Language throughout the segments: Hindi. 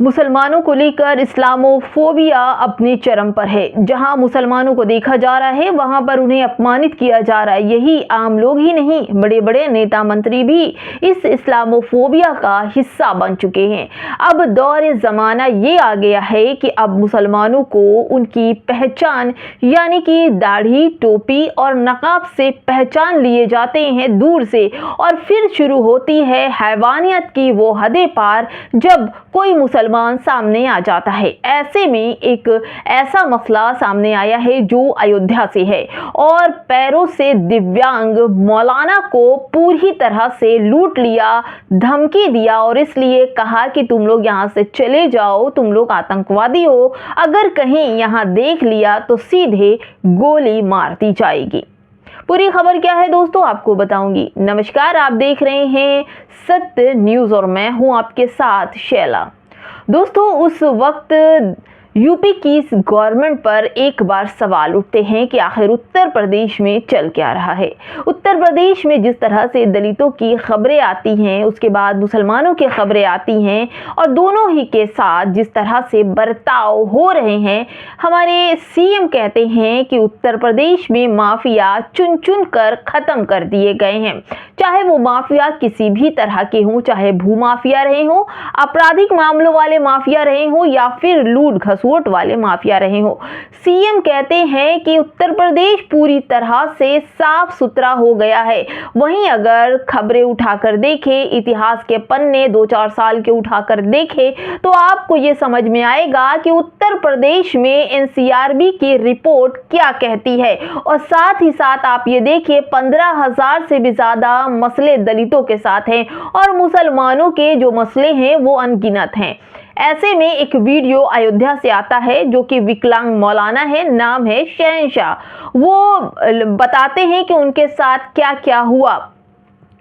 मुसलमानों को लेकर इस्लामोफोबिया अपने चरम पर है। जहां मुसलमानों को देखा जा रहा है वहां पर उन्हें अपमानित किया जा रहा है। यही आम लोग ही नहीं, बड़े बड़े नेता मंत्री भी इस इस्लामोफोबिया का हिस्सा बन चुके हैं। अब दौर ज़माना ये आ गया है कि अब मुसलमानों को उनकी पहचान यानी कि दाढ़ी, टोपी और नकाब से पहचान लिए जाते हैं दूर से, और फिर शुरू होती है हैवानियत की वो हदें पार जब कोई मुसलमान सामने आ जाता है। ऐसे में एक ऐसा मसला सामने आया है जो अयोध्या से है, और पैरों से दिव्यांग मौलाना को पूरी तरह से लूट लिया, धमकी दिया और इसलिए कहा कि तुम लोग यहाँ से चले जाओ, तुम लोग आतंकवादी हो, अगर कहीं यहाँ देख लिया तो सीधे गोली मार दी जाएगी। पूरी खबर क्या है दोस्तों, आपको बताऊंगी। नमस्कार, आप देख रहे हैं सत्य न्यूज़ और मैं हूं आपके साथ शैला। दोस्तों, उस वक्त यूपी की इस गवर्नमेंट पर एक बार सवाल उठते हैं कि आखिर उत्तर प्रदेश में चल क्या रहा है। उत्तर प्रदेश में जिस तरह से दलितों की खबरें आती हैं, उसके बाद मुसलमानों की खबरें आती हैं, और दोनों ही के साथ जिस तरह से बर्ताव हो रहे हैं, हमारे सीएम कहते हैं कि उत्तर प्रदेश में माफिया चुन चुन कर खत्म कर दिए गए हैं। चाहे वो माफिया किसी भी तरह के हों, चाहे भूमाफिया रहे हों, आपराधिक मामलों वाले माफिया रहे हों, या फिर लूट घसोट वाले माफिया रहे हों। सीएम कहते हैं कि उत्तर प्रदेश पूरी तरह से साफ सुथरा हो गया है। वहीं अगर खबरें उठाकर देखें, इतिहास के पन्ने 2-4 साल के उठाकर देखें, तो आपको ये समझ में आएगा कि उत्तर प्रदेश में एनसीआरबी की रिपोर्ट क्या कहती है। और साथ ही साथ आप ये देखिए, 15,000 से भी ज्यादा मसले दलितों के साथ हैं, और मुसलमानों के जो मसले हैं वो अनगिनत हैं। ऐसे में एक वीडियो अयोध्या से आता है जो कि विकलांग मौलाना है, नाम है शहंशाह। वो बताते हैं कि उनके साथ क्या क्या हुआ।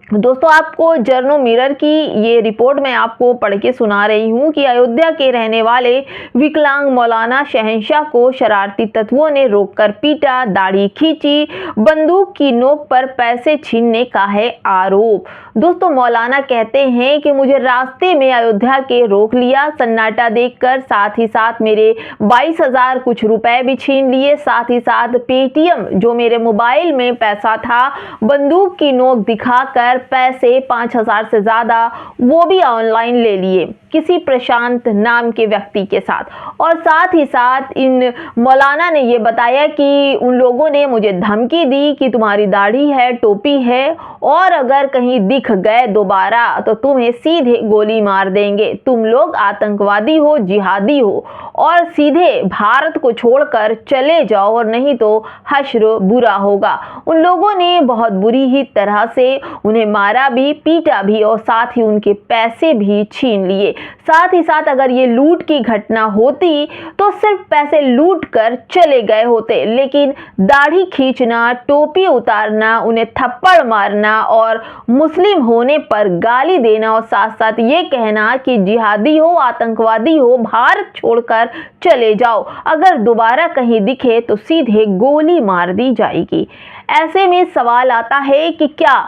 दोस्तों, आपको जर्नो मिरर की ये रिपोर्ट मैं आपको पढ़ के सुना रही हूँ कि अयोध्या के रहने वाले विकलांग मौलाना शहंशाह को शरारती तत्वों ने रोककर पीटा, दाढ़ी खींची, बंदूक की नोक पर पैसे छीनने का है आरोप। दोस्तों, मौलाना कहते हैं कि मुझे रास्ते में अयोध्या के रोक लिया, सन्नाटा देखकर, साथ ही साथ मेरे 22,000 कुछ रुपए भी छीन लिए, साथ ही साथ पेटीएम जो मेरे मोबाइल में पैसा था, बंदूक की नोक दिखाकर पैसे 5,000 से ज्यादा वो भी ऑनलाइन ले लिए किसी प्रशांत नाम के व्यक्ति के साथ। और साथ ही साथ इन मौलाना ने ये बताया कि उन लोगों ने मुझे धमकी दी कि तुम्हारी दाढ़ी है, टोपी है, और अगर कहीं दिख गए दोबारा तो तुम्हें सीधे गोली मार देंगे, तुम लोग आतंकवादी हो, जिहादी हो, और सीधे भारत को छोड़कर चले जाओ, और नहीं तो हश्र बुरा होगा। उन लोगों ने बहुत बुरी ही तरह से उन्हें मारा भी, पीटा भी, और साथ ही उनके पैसे भी छीन लिए। साथ ही साथ अगर ये लूट की घटना होती तो सिर्फ पैसे लूट कर चले गए होते, लेकिन दाढ़ी खींचना, टोपी उतारना, उन्हें थप्पड़ मारना और मुस्लिम होने पर गाली देना, और साथ साथ ये कहना कि जिहादी हो, आतंकवादी हो, भारत छोड़कर चले जाओ, अगर दोबारा कहीं दिखे तो सीधे गोली मार दी जाएगी। ऐसे में सवाल आता है कि क्या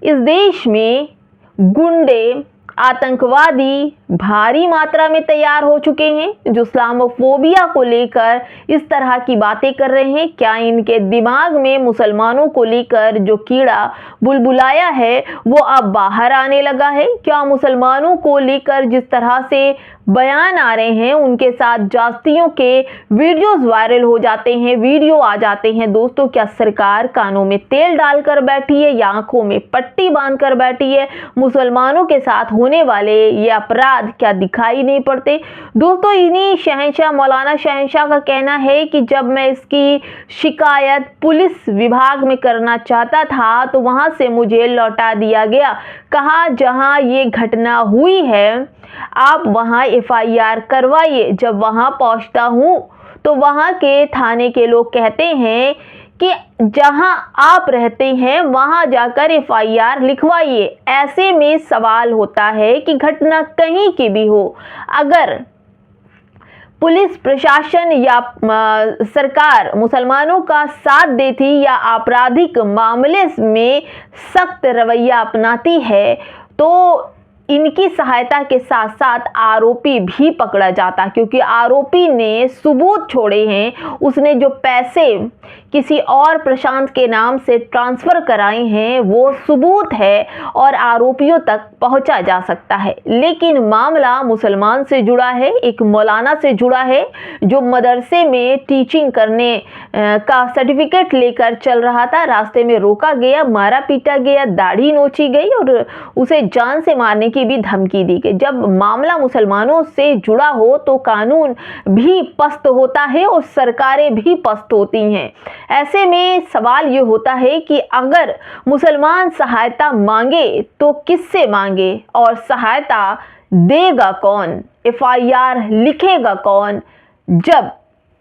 इस देश में गुंडे, आतंकवादी भारी मात्रा में तैयार हो चुके हैं जो इस्लामोफोबिया को लेकर इस तरह की बातें कर रहे हैं? क्या इनके दिमाग में मुसलमानों को लेकर जो कीड़ा बुलबुलाया है वो अब बाहर आने लगा है? क्या मुसलमानों को लेकर जिस तरह से बयान आ रहे हैं, उनके साथ जास्तियों के वीडियोस वायरल हो जाते हैं, वीडियो आ जाते हैं, दोस्तों क्या सरकार कानों में तेल डालकर बैठी है या आंखों में पट्टी बांधकर बैठी है? मुसलमानों के साथ होने वाले ये अपराध क्या दिखाई नहीं पड़ते? दोस्तों, इन्हीं शहंशाह, मौलाना शहंशाह का कहना है कि जब मैं इसकी शिकायत पुलिस विभाग में करना चाहता था तो वहां से मुझे लौटा दिया गया। कहा जहां ये घटना हुई है आप वहां एफआईआर करवाइए। जब वहां पहुंचता हूं तो वहां के थाने के लोग कहते हैं कि जहां आप रहते हैं वहां जाकर एफआईआर लिखवाइए। ऐसे में सवाल होता है कि घटना कहीं की भी हो, अगर पुलिस प्रशासन या सरकार मुसलमानों का साथ देती या आपराधिक मामले में सख्त रवैया अपनाती है तो इनकी सहायता के साथ साथ आरोपी भी पकड़ा जाता, क्योंकि आरोपी ने सबूत छोड़े हैं। उसने जो पैसे किसी और प्रशांत के नाम से ट्रांसफ़र कराए हैं वो सबूत है और आरोपियों तक पहुंचा जा सकता है। लेकिन मामला मुसलमान से जुड़ा है, एक मौलाना से जुड़ा है जो मदरसे में टीचिंग करने का सर्टिफिकेट लेकर चल रहा था। रास्ते में रोका गया, मारा पीटा गया, दाढ़ी नोची गई और उसे जान से मारने की भी धमकी दी गई। जब मामला मुसलमानों से जुड़ा हो तो कानून भी पस्त होता है और सरकारें भी पस्त होती हैं। ऐसे में सवाल ये होता है कि अगर मुसलमान सहायता मांगे तो किससे मांगे और सहायता देगा कौन, एफआईआर लिखेगा कौन, जब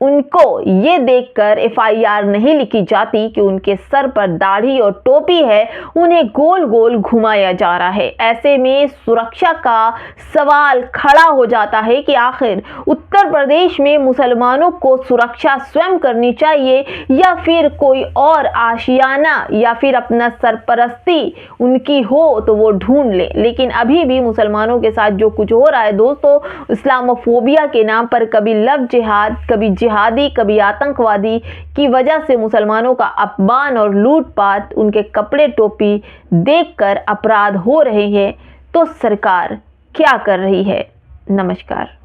उनको ये देखकर एफआईआर नहीं लिखी जाती कि उनके सर पर दाढ़ी और टोपी है, उन्हें गोल गोल घुमाया जा रहा है। ऐसे में सुरक्षा का सवाल खड़ा हो जाता है कि आखिर उत्तर प्रदेश में मुसलमानों को सुरक्षा स्वयं करनी चाहिए या फिर कोई और आशियाना या फिर अपना सरपरस्ती उनकी हो तो वो ढूंढ ले। लेकिन अभी भी मुसलमानों के साथ जो कुछ हो रहा है दोस्तों, इस्लामोफोबिया के नाम पर कभी लव जिहाद, कभी जिहादी, कभी आतंकवादी की वजह से मुसलमानों का अपमान और लूटपाट, उनके कपड़े टोपी देखकर अपराध हो रहे हैं। तो सरकार क्या कर रही है? नमस्कार।